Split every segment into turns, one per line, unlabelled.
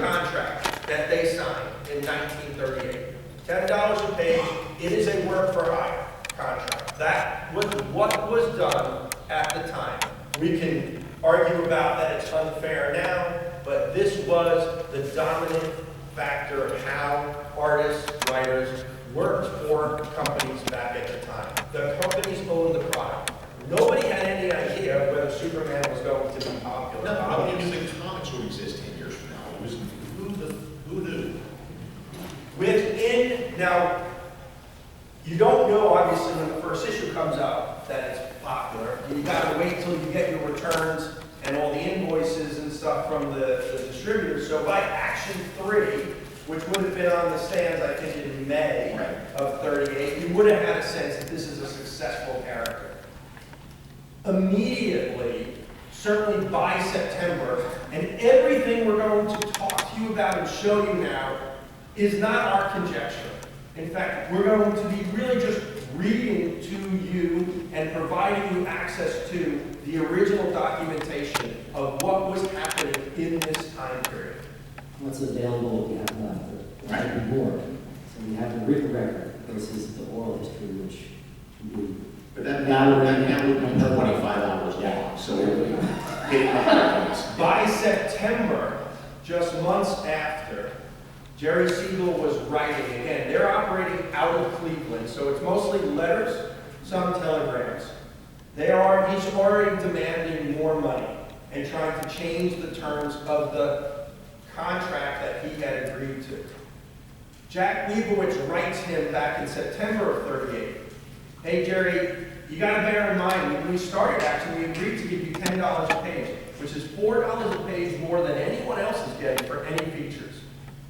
contract that they signed in 1938. $10 a page. It is a work for hire contract. That was what was done at the time. We can argue about that it's unfair now, but this was the dominant factor of how artists, writers worked for companies back at the time. The companies owned the product. Nobody had any idea whether Superman was going to be popular.
No, nobody knew the comics would exist 10 years from now. It was who knew?
Now, you don't know, obviously, when the first issue comes out that it's popular. You gotta wait till you get your returns and all the invoices and stuff from the distributors. So by Action 3, which would have been on the stands, I think, in May of 38, you would have had a sense that this is a successful character. Immediately, certainly by September, and everything we're going to talk to you about and show you now is not our conjecture. In fact, we're going to be really just reading to you and providing you access to the original documentation of what was happening in this time period.
What's available we have left, or more. So we have the written record versus the oral history, which can be.
But that would be 25 hours long, so
by September, just months after, Jerry Siegel was writing again. They're operating out of Cleveland, so it's mostly letters, some telegrams. He's already demanding more money and trying to change the terms of the contract that he had agreed to. Jack Leibowitz writes him back in September of 38. Hey Jerry, you got to bear in mind, when we started Action, we agreed to give you $10 a page, which is $4 a page more than anyone else is getting for any features.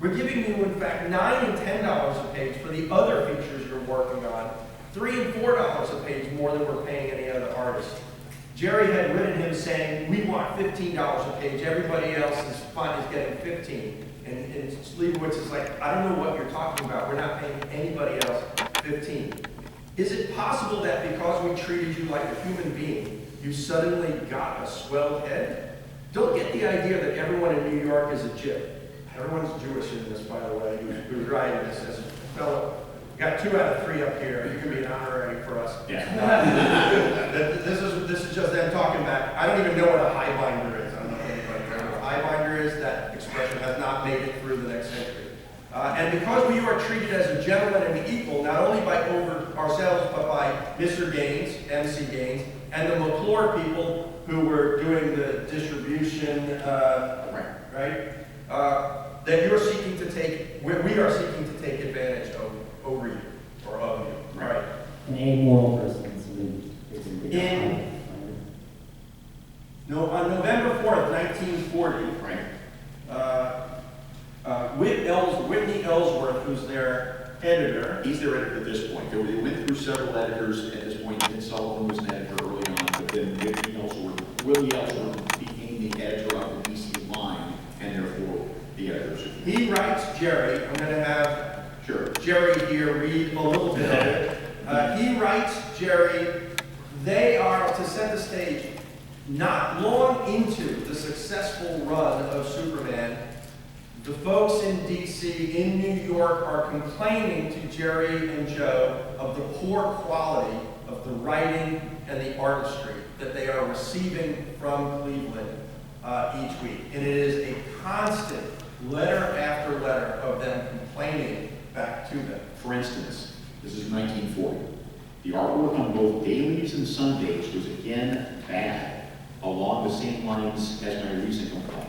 We're giving you, in fact, $9 and $10 a page for the other features you're working on, $3 and $4 a page more than we're paying any other artist. Jerry had written him saying, we want $15 a page, everybody else is getting $15. And Leibowitz is like, I don't know what you're talking about, we're not paying anybody else $15. Is it possible that because we treated you like a human being, you suddenly got a swelled head? Don't get the idea that everyone in New York is a Jew. Everyone's Jewish in this, by the way, who's writing this as a fellow. Got 2 out of 3 up here. You can be an honorary for us.
Yeah.
This is just them talking back. I don't even know what a highbinder is. I don't know if anybody knows what a highbinder is. That expression has not made it through the next century. And because we are treated as a gentleman and equal, not only by ourselves, but by Mr. Gaines, MC Gaines, and the McClure people who were doing the distribution, that you're seeking to take, we are seeking to take advantage of over you, or of you. Right.
An amoral person.
On November 4th, 1940, Whitney Ellsworth, who's their editor.
He's their editor at this point. They went through several editors at this point. Ken Sullivan was an editor early on, but then Willie Ellsworth became the editor of the DC line, and therefore the editors.
He writes Jerry. I'm going to have Jerry here read a little bit of it. He writes Jerry. They are, to set the stage, not long into the successful run of Superman. The folks in D.C., in New York, are complaining to Jerry and Joe of the poor quality of the writing and the artistry that they are receiving from Cleveland each week. And it is a constant letter after letter of them complaining back to them.
For instance, this is 1940. The artwork on both dailies and Sundays was again bad, along the same lines as my recent complaint.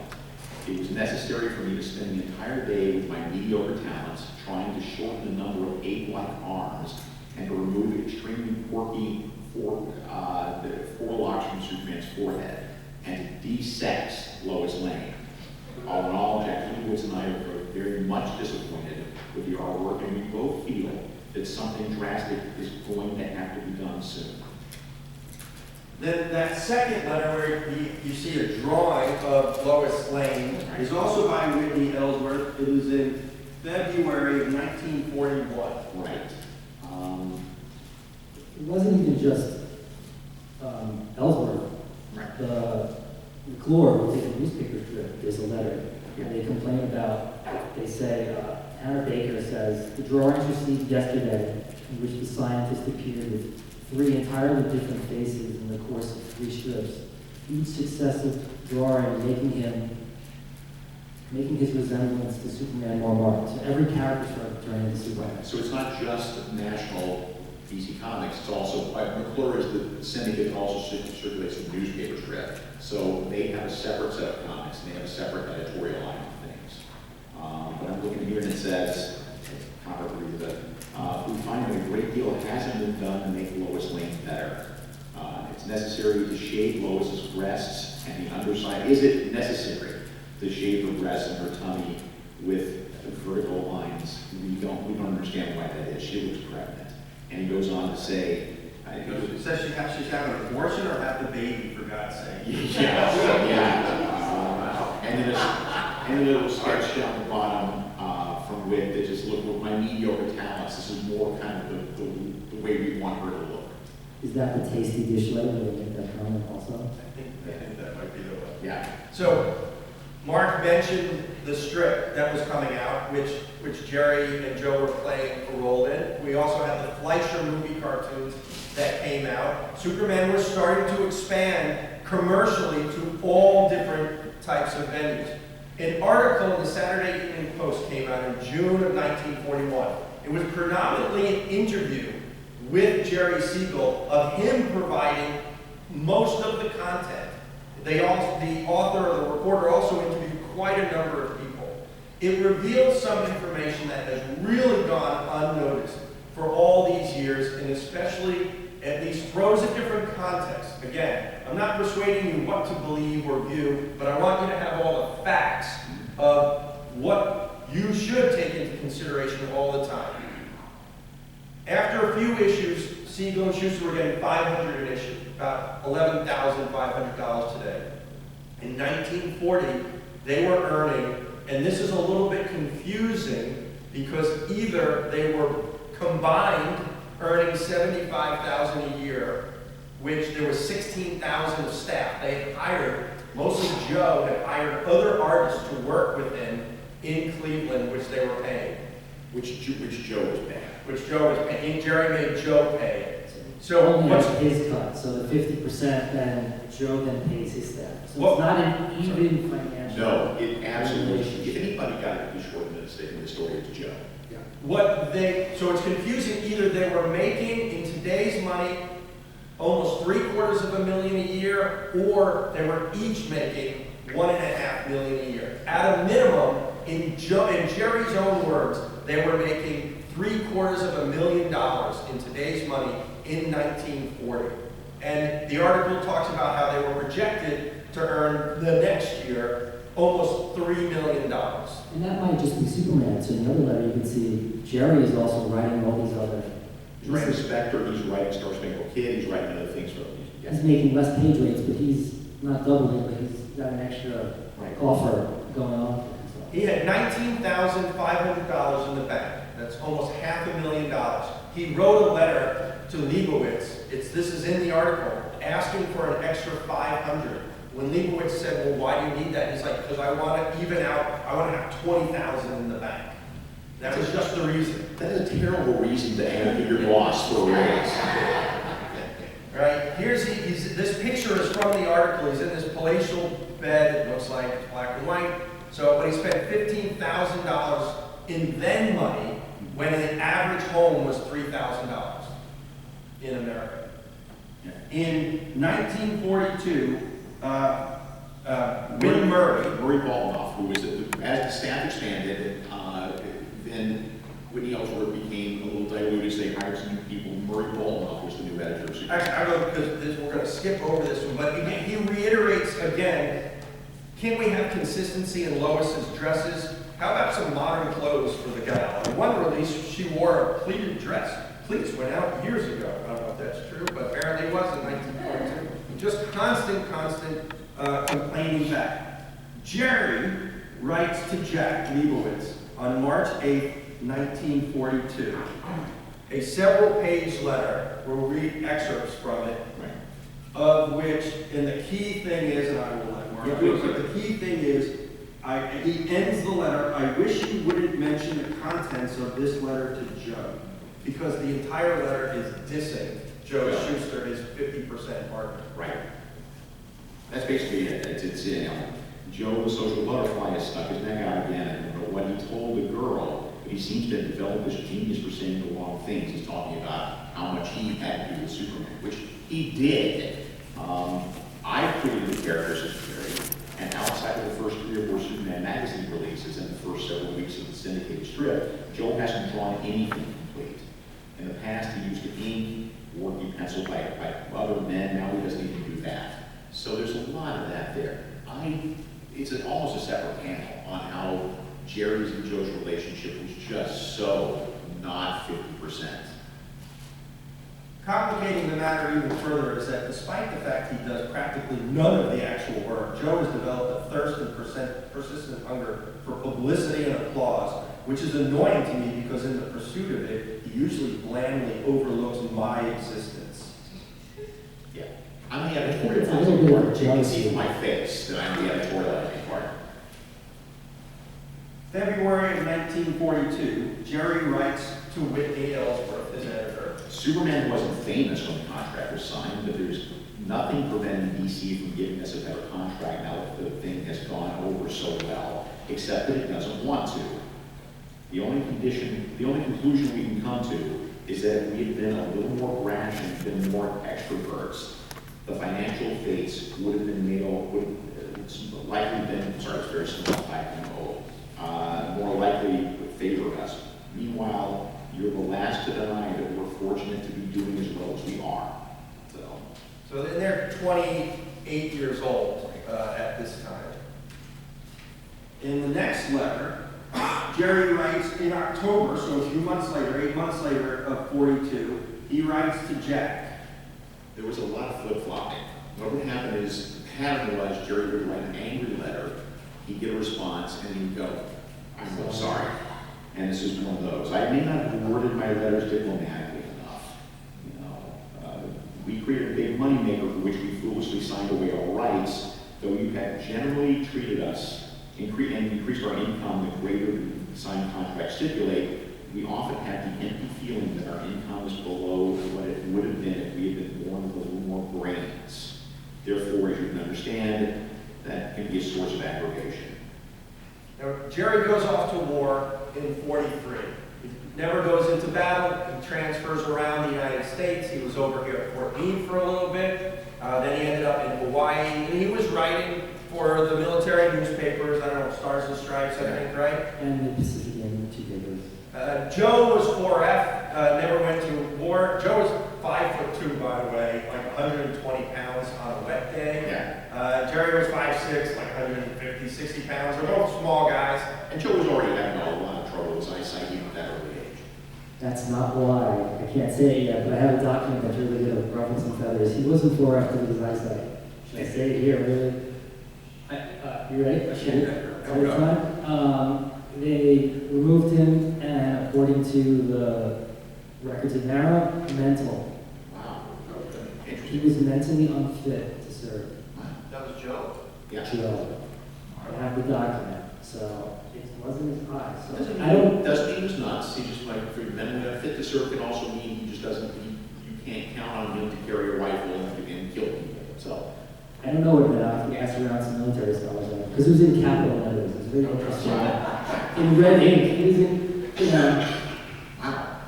It was necessary for me to spend the entire day with my mediocre talents trying to shorten the number of ape-like arms and to remove extremely quirky forelocks from Superman's forehead and to de-sex Lois Lane. All in all, Jack Leibowitz and I are very much disappointed with the artwork, and we both feel that something drastic is going to have to be done soon.
Then that second letter where you see a drawing of Lois Lane is also by Whitney Ellsworth. It was in February of 1941.
Right.
It wasn't even just Ellsworth.
Right.
The McClure, who did a newspaper strip, there's a letter And they complain about, they say, Anna Baker says, the drawings received yesterday, in which the scientist appeared with 3 entirely different faces in the course of 3 strips, each successive drawing making his resemblance to Superman more marked. So every character started turning into Superman.
So it's not just National DC Comics, it's also, McClure is the syndicate that also circulates the newspaper strip. So they have a separate set of comics, and they have a separate editorial line of things. But I'm looking here and it says, we find that a great deal hasn't been done to make Lois Lane better. It's necessary to shade Lois's breasts and the underside. Is it necessary to shade her breasts and her tummy with vertical lines? We don't understand why that is. She looks pregnant. And he goes on to say,
It says she's having an abortion or have the baby, for God's sake.
yeah. And then it'll sketch down the bottom from Witt that just look with my mediocre talents. This is more kind of the way we want her to look.
Is that the tasty dish later? Did they make that comment also?
I think that might be the one.
Yeah.
So, Mark mentioned the strip that was coming out, which Jerry and Joe were playing a role in. We also had the Fleischer movie cartoons that came out. Superman was starting to expand commercially to all different types of venues. An article in the Saturday Evening Post came out in June of 1941. It was predominantly an interview with Jerry Siegel of him providing most of the content. The author or the reporter also interviewed quite a number of people. It revealed some information that has really gone unnoticed for all these years, and especially at least throws a different context. Again, I'm not persuading you what to believe or view, but I want you to have all the facts of what you should take into consideration all the time. After a few issues, Siegel and Shuster were getting 500 an issue, about $11,500 today. In 1940, they were earning, and this is a little bit confusing because either they were combined earning $75,000 a year, which there was 16,000 of staff. They had hired, mostly Joe, had hired other artists to work with him in Cleveland, which they were paying.
Which Joe was paying.
Which Joe was paying. Jerry made Joe pay. So
only
what's
his cut, so the 50% then Joe then pays his staff. So
Well,
it's not an even financial.
No, it absolutely. If anybody got to be short in the story, it's Joe.
so it's confusing. Either they were making, in today's money, almost $750,000 a year, or they were each making $1.5 million a year. At a minimum, in Jerry's own words, they were making $750,000 in today's money in 1940. And the article talks about how they were projected to earn the next year almost $3 million.
And that might just be Superman. So in the other letter, you can see Jerry is also writing all these other.
He's writing Spectre, he's writing Star Spangled Kid, he's writing other things for them.
He's making less page rates, but he's not doubling, but he's got an extra offer going on.
He had $19,500 in the bank. That's almost $500,000. He wrote a letter to Leibowitz. This is in the article, asking for an extra $500. When Leibowitz said, "Well, why do you need that?" He's like, "Because I want to even out. I want to have $20,000 in the bank." That was just the reason.
That is a terrible reason to add your boss for a raise.
Right? This picture is from the article. He's in this palatial bed. It looks like it's black and white. So, but he spent $15,000 in then money when an average home was $3,000 in America. In 1942,
Murray Baldoff, who was, as the staff expanded, then Whitney Ellsworth became a little diluted, so they hired some new people. Murray Baldoff was the new editor.
Actually, I don't know, because we're going to skip over this one, but he reiterates again, can we have consistency in Lois's dresses? How about some modern clothes for the gal? In one release, she wore a pleated dress. Pleats went out years ago. I don't know if that's true, but apparently it was in 1942. Just constant complaining back. Jerry writes to Jack Leibowitz on March 8, 1942, a several-page letter. We'll read excerpts from it, of which, and the key thing is, and I will let Mark do it, but the key thing is, He ends the letter, "I wish you wouldn't mention the contents of this letter to Joe," because the entire letter is dissing Joe Shuster, his 50% partner.
Right. That's basically it. Joe, the social butterfly, has stuck his neck out again, and what he told the girl, but he seems to have developed this genius for saying the wrong things. He's talking about how much he had to do with Superman, which he did. I created the characters as Jerry, and outside of the first 3 or 4 Superman magazine releases and the first several weeks of the syndicated strip, Joe hasn't drawn anything complete. In the past, he used to ink, working pencil by other men. Now he doesn't even do that. So there's a lot of that there. It's almost a separate panel on how Jerry's and Joe's relationship was just so not 50%.
Complicating the matter even further is that despite the fact he does practically none of the actual work, Joe has developed a thirst and persistent hunger for publicity and applause, which is annoying to me because in the pursuit of it, he usually blandly overlooks my existence.
Yeah. I'm the editorializing part. You can see from my face that I'm the editorializing part.
February of 1942, Jerry writes to Whitney Ellsworth, his editor.
Superman wasn't famous when the contract was signed, but there's nothing preventing DC from giving us a better contract now that the thing has gone over so well, except that it doesn't want to. The only conclusion we can come to is that if we had been a little more brash and been more extroverts, the financial fates would have been likely been, sorry, it's very small, more likely would favor us. Meanwhile, you're the last to deny that we're fortunate to be doing as well as we are.
So then they're 28 years old at this time. In the next letter, Jerry writes in October, so a few months later, 8 months later of 42, he writes to Jack.
There was a lot of flip-flopping. What would happen is, the pattern was Jerry would write an angry letter, he'd get a response, and he'd go, "I'm so sorry." And this is one of those. I may not have worded my letters diplomatically enough. We created a big moneymaker for which we foolishly signed away our rights, though you had generally treated us and increased our income the greater the signed contract stipulate. We often have the empty feeling that our income is below what it would have been if we had been born with a little more brains. Therefore, as you can understand, that can be a source of aggravation.
Now, Jerry goes off to war in 43. He never goes into battle. He transfers around the United States. He was over here at Fort Meade for a little bit. Then he ended up in Hawaii. And he was writing for the military newspapers. I don't know, Stars and Stripes, I think, right?
And the Pacific End, 2 papers.
Joe was 4F, never went to war. Joe was 5'2", by the way, like 120 pounds on a wet day.
Yeah.
Jerry was 5'6", like 150, 60 pounds. They're both small guys.
And Joe was already having a lot of trouble with his eyesight even at that early age.
That's not why. I can't say it yet, but I have a document that's really good at ruffles and feathers. He wasn't 4 after his eyesight. Should I say it here, really? You ready? Sure. They removed him, and according to the records of Nara, mental.
Wow. Okay.
He was mentally unfit to serve.
Wow.
That was Joe.
Yeah.
Joe. I have the document, so it wasn't his eyes. So
Doesn't mean he was nuts. He just like for mentally unfit to serve can also mean he just doesn't. You can't count on him to carry a rifle and kill people. So.
I don't know what that. I have to ask around some military scholars because it was in capital letters. It was very interesting. In red ink. It was in,
Wow.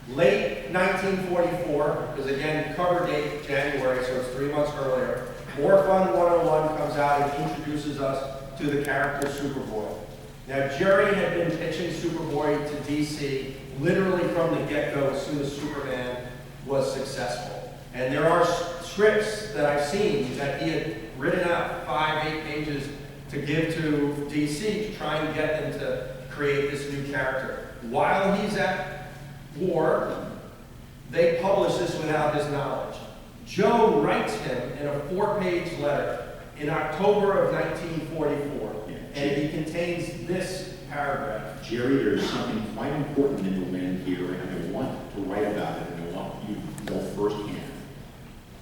Late 1944, because again, cover date January, so it's 3 months earlier. More Fun 101 comes out and introduces us to the character Superboy. Now, Jerry had been pitching Superboy to DC literally from the get-go as soon as Superman was successful. And there are scripts that I've seen that he had written out 5-8 pages to give to DC to try and get them to create this new character. While he's at war, they publish this without his knowledge. Joe writes him in a 4-page letter in October of 1944, and it contains this paragraph.
Jerry, there's something quite important in the wind here, and I want to write about it, and I want you to know firsthand.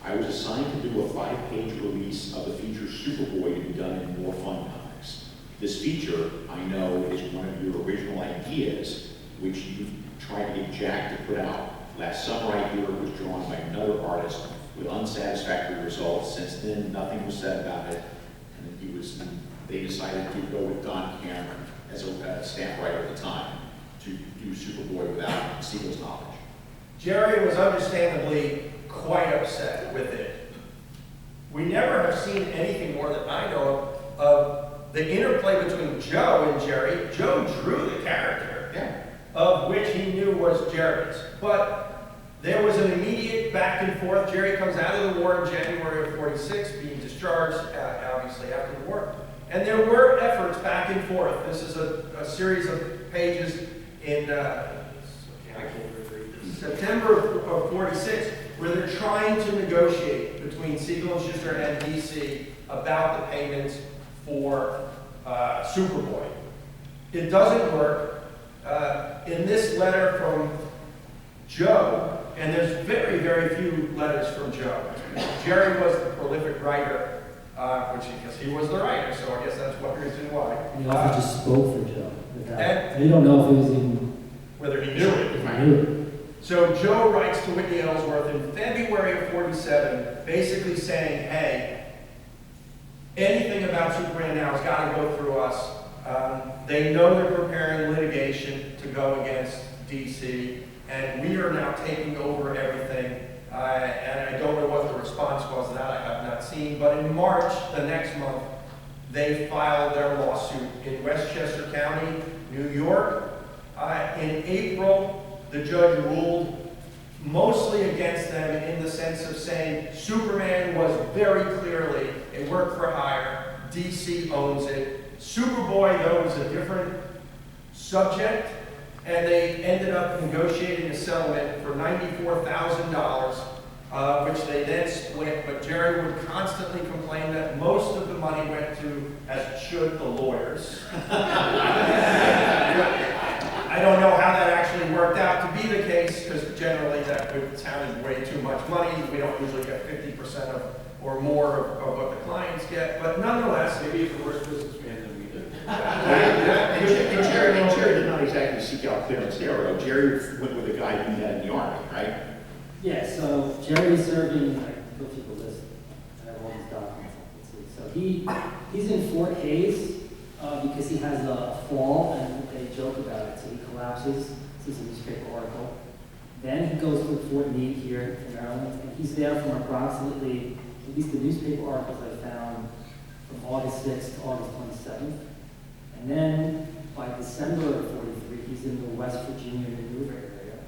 I was assigned to do a 5-page release of the feature Superboy to be done in More Fun Comics. This feature, I know, is one of your original ideas, which you tried to get Jack to put out. Last summer, I hear it was drawn by another artist with unsatisfactory results. Since then, nothing was said about it, and they decided to go with Don Cameron as a staff writer at the time to do Superboy without Siegel's knowledge.
Jerry was understandably quite upset with it. We never have seen anything more that I know of the interplay between Joe and Jerry. Joe drew the character, of which he knew was Jerry's. But there was an immediate back and forth. Jerry comes out of the war in January of '46, being discharged, obviously, after the war. And there were efforts back and forth. This is a series of pages in September of '46, where they're trying to negotiate between Siegel and Shuster and DC about the payments for Superboy. It doesn't work. In this letter from Joe, and there's very, very few letters from Joe. Jerry was the prolific writer, because he was the writer, so I guess that's one reason why.
He also just spoke for Joe. We don't know if it was even...
Whether he knew it.
If he knew it.
So Joe writes to Whitney Ellsworth in February of '47, basically saying, hey, anything about Superman now has got to go through us. They know they're preparing litigation to go against DC, and we are now taking over everything. And I don't know what the response was to that, I have not seen. But in March, the next month, they filed their lawsuit in Westchester County, New York. In April, the judge ruled mostly against them in the sense of saying Superman was very clearly a work for hire. DC owns it. Superboy, though, was a different subject, and they ended up negotiating a settlement for $94,000, which they then split. But Jerry would constantly complain that most of the money went to, as it should, the lawyers. I don't know how that actually worked out to be the case, because generally that would sound way too much money. We don't usually get 50% of or more of what the clients get, but nonetheless,
Maybe he's a worse businessman than we did.
And Jerry did not exactly seek out Clarence Darrow. Jerry went with a guy who met in the Army, right?
Yeah, so Jerry is serving, I go through the list, I have all these documents. Let's see. So he's in Fort Hayes because he has a fall, and they joke about it. So he collapses. This is a newspaper article. Then he goes to Fort Meade here in Maryland, and he's there from approximately, at least the newspaper articles I found, from August 6th to August 27th. And then by December of '43, he's in the West Virginia Maneuver area.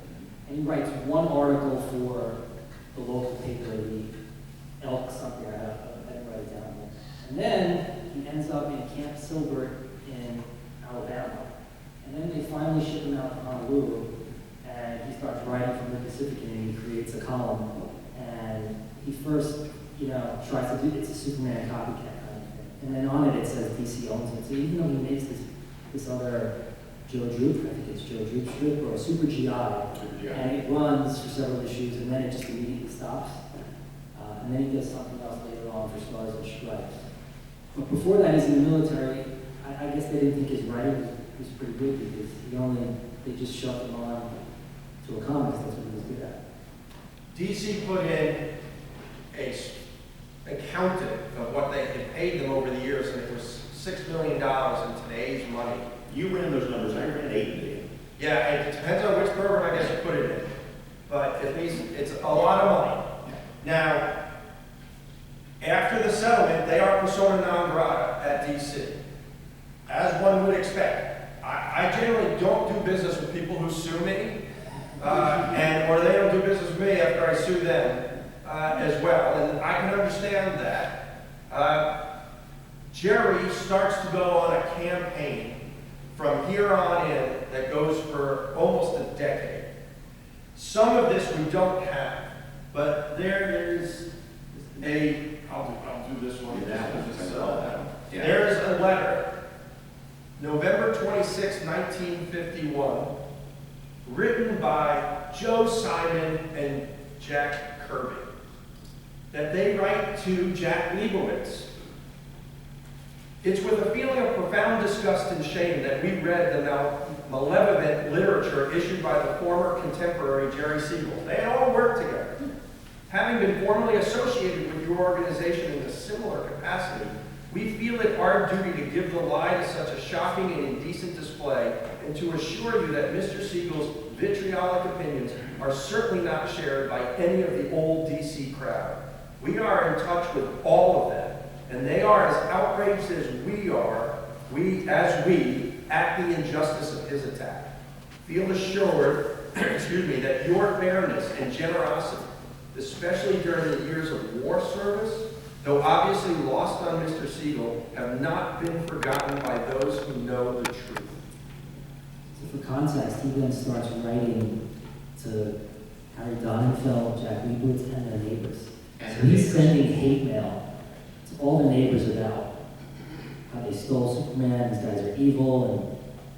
And he writes one article for the local paper, the Elk something, I didn't write it down here. And then he ends up in Camp Silbert in Alabama. And then they finally ship him out to Honolulu, and he starts writing from the Pacific, and he creates a column. And he first, tries to do, it's a Superman copycat kind of thing. And then on it, it says DC owns it. So even though he makes this other Joe Droop, I think it's Joe Droop strip, or a Super GI, and it runs for several issues, and then it just immediately stops. And then he does something else later on for Stars and Stripes. But before that, he's in the military. I guess they didn't think his writing was pretty good, because they just shoved him on to a comics. That's what he was good at.
DC put in a accountant of what they had paid them over the years, and it was $6 million in today's money.
You ran those numbers. I ran 8 million.
Yeah, it depends on which program I guess you put it in, but at least it's a lot of money. Now, after the settlement, they are persona non grata at DC, as one would expect. I generally don't do business with people who sue me, or they don't do business with me after I sue them as well, and I can understand that. Jerry starts to go on a campaign from here on in that goes for almost a decade. Some of this we don't have, but there is I'll do this one. There's a letter, November 26, 1951, written by Joe Simon and Jack Kirby, that they write to Jack Leibowitz. It's with a feeling of profound disgust and shame that we read the malevolent literature issued by the former contemporary Jerry Siegel. They had all worked together. Having been formally associated with your organization in a similar capacity, we feel it our duty to give the lie to such a shocking and indecent display and to assure you that Mr. Siegel's vitriolic opinions are certainly not shared by any of the old DC crowd. We are in touch with all of them, and they are as outraged as we are, at the injustice of his attack. Feel assured, that your fairness and generosity, especially during the years of war service, though obviously lost on Mr. Siegel, have not been forgotten by those who know the truth.
So for context, he then starts writing to Harry Donenfeld, Jack Leibowitz, and their neighbors. So he's sending hate mail to all the neighbors about how they stole Superman, these guys are evil, and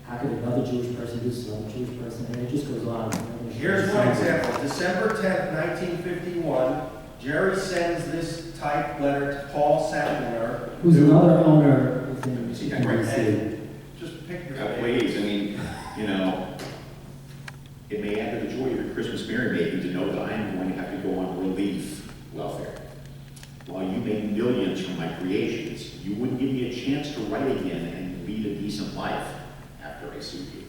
how could another Jewish person do so, another Jewish person, and it just goes on.
Here's one example. December 10th, 1951, Jerry sends this typed letter to Paul Sadler,
who's another owner within
NBC. Just pick your
Please, I mean, it may add to the joy of your Christmas merrymaking to know that I am going to have to go on relief welfare. While you made millions from my creations, you wouldn't give me a chance to write again and lead a decent life after I sued you.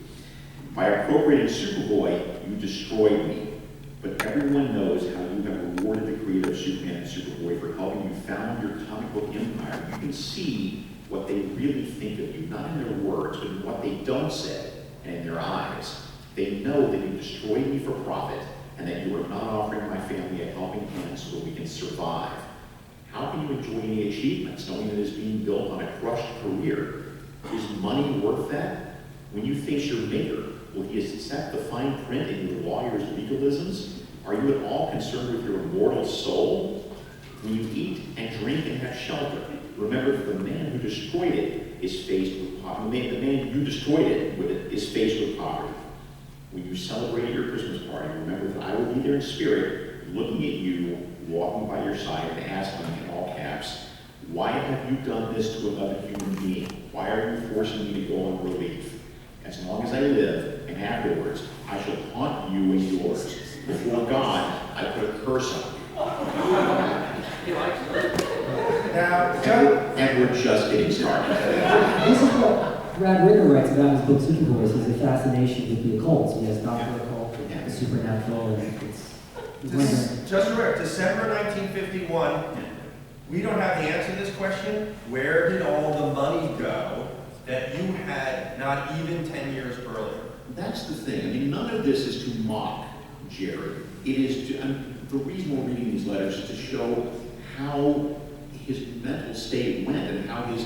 By appropriating Superboy, you destroyed me. But everyone knows how you have rewarded the creator of Superman and Superboy for helping you found your comic book empire. You can see what they really think of you, not in their words, but in what they don't say and in their eyes. They know that you destroyed me for profit and that you are not offering my family a helping hand so that we can survive. How can you enjoy any achievements knowing that it is being built on a crushed career? Is money worth that? When you face your maker, will he accept the fine print in your lawyer's legalisms? Are you at all concerned with your immortal soul? When you eat and drink and have shelter, remember that the man who destroyed it is faced with poverty. The man you destroyed it with is faced with poverty. When you celebrate your Christmas party, remember that I will be there in spirit, looking at you, walking by your side, and asking in all caps, why have you done this to another human being? Why are you forcing me to go on relief? As long as I live, and afterwards, I shall haunt you and yours. Before God, I put a curse on you.
Now,
and we're just getting started.
This is what Brad Ricker writes about in his book Superboy. He has a fascination with the occult. So he has Dr. Occult, the supernatural, and it's
just right, December 1951, we don't have the answer to this question. Where did all the money go that you had not even 10 years earlier?
That's the thing. I mean, none of this is to mock Jerry. It is to, and the reason we're reading these letters is to show how his mental state went and how his,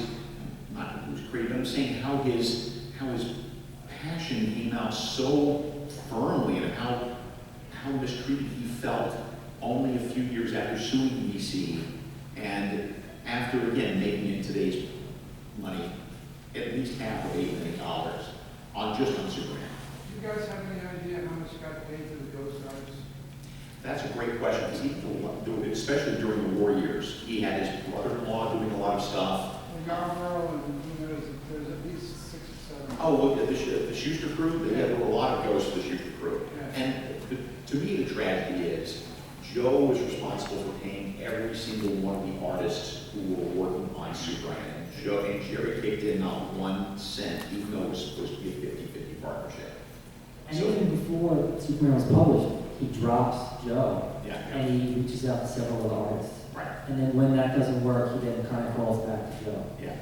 not who was created, but I'm saying how his passion came out so firmly and how mistreated he felt only a few years after suing DC and after, again, making in today's money at least half of $8 million on Superman.
Do you guys have any idea how much got paid to the Ghost Artists?
That's a great question, because especially during the war years, he had his brother-in-law doing a lot of stuff.
Garberl and there's at least 6 or 7.
Oh, well, the Shuster crew, there were a lot of ghosts of the Shuster crew.
Yeah.
And to me, the tragedy is Joe was responsible for paying every single one of the artists who were working on Superman. And Jerry kicked in not 1 cent, even though it was supposed to be a 50-50 partnership.
And even before Superman was published, he drops Joe, and he reaches out to several other artists.
Right.
And then when that doesn't work, he then kind of calls back to Joe.
Yeah.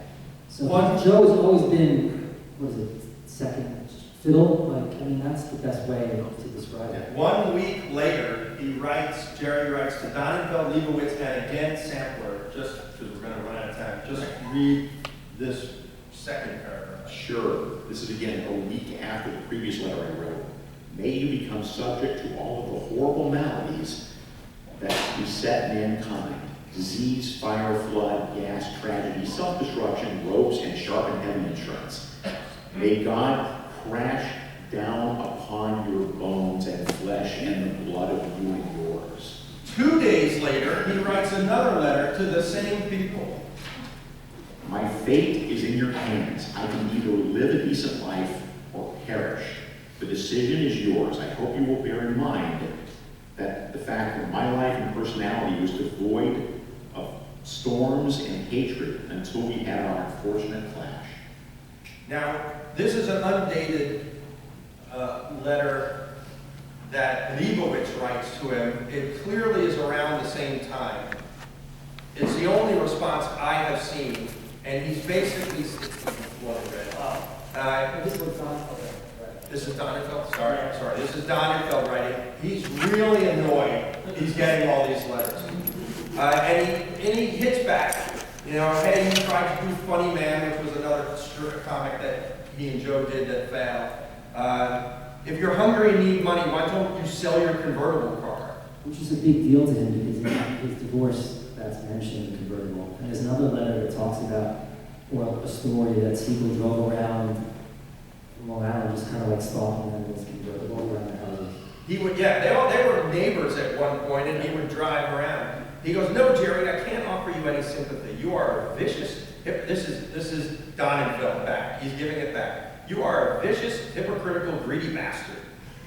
So Joe has always been, what is it, second fiddle? Like, I mean, that's the best way to describe it.
1 week later, Jerry writes to Donenfeld, Leibowitz, and again Sampler, just because we're going to run out of time, just read this second paragraph.
Sure. This is again a week after the previous letter I wrote. May you become subject to all of the horrible maladies that beset mankind. Disease, fire, flood, gas, tragedy, self-destruction, ropes, and sharp and heavy insurance. May God crash down upon your bones and flesh and the blood of you and yours.
2 days later, he writes another letter to the same people.
My fate is in your hands. I can either live a decent life or perish. The decision is yours. I hope you will bear in mind that the fact that my life and personality was devoid of storms and hatred until we had our unfortunate clash.
Now, this is an undated letter that Leibowitz writes to him. It clearly is around the same time. It's the only response I have seen, and he's basically,
This was on, okay, right.
this is Donenfeld? Sorry. This is Donenfeld writing. He's really annoyed he's getting all these letters. And he hits back. You know, hey, he tried to do Funny Man, which was another comic that he and Joe did that failed. If you're hungry and need money, why don't you sell your convertible car?
Which is a big deal to him because in his divorce, that's mentioned in the convertible. And there's another letter that talks about, well, a story that Siegel drove around Long Island, just kind of like stalking them in his convertible around the houses.
He would, yeah, they were neighbors at one point, and he would drive around. He goes, no, Jerry, I can't offer you any sympathy. You are a vicious, this is Donenfeld back. He's giving it back. You are a vicious, hypocritical, greedy bastard.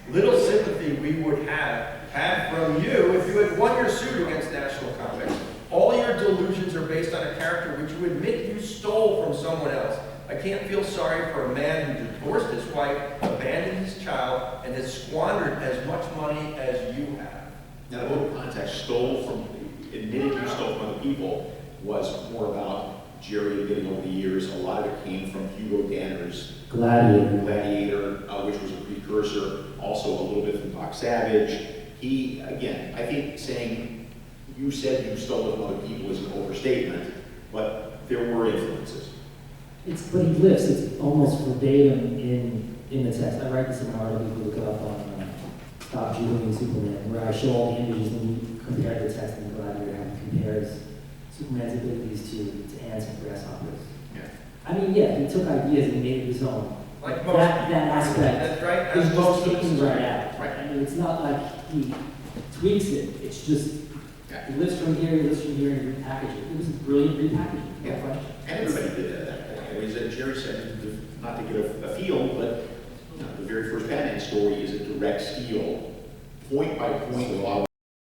Little sympathy we would have had from you if you had won your suit against National Comics. All your delusions are based on a character which you admit you stole from someone else. I can't feel sorry for a man who divorced his wife, abandoned his child, and has squandered as much money as you have.
Now, the little context, admitted you stole from other people, was more about Jerry admitting over the years. A lot of it came from Hugo Danner's Gladiator, which was a precursor, also a little bit from Doc Savage. He, again, I think saying you said you stole it from other people is an overstatement, but there were influences.
But he lists, it's almost verbatim in the text. I write this in an article, you can look it up on Stop Jubilee Superman, where I show all the images and we compare the text in Gladiator, how he compares Superman's abilities to ants and grasshoppers.
Yeah.
I mean, yeah, he took ideas and made it his own.
Like most
That aspect
that's right.
is
As most
just
of
taken
us.
right out.
Right.
I mean, it's not like he tweaks it. It's just,
Yeah.
he lifts from here, he lifts from here, and he repackages it. It was brilliant repackaging, no
Yeah.
question.
And everybody did that at that point. It was that Jerry said, not to get a feel, but the very first Batman story is a direct steal, point by point,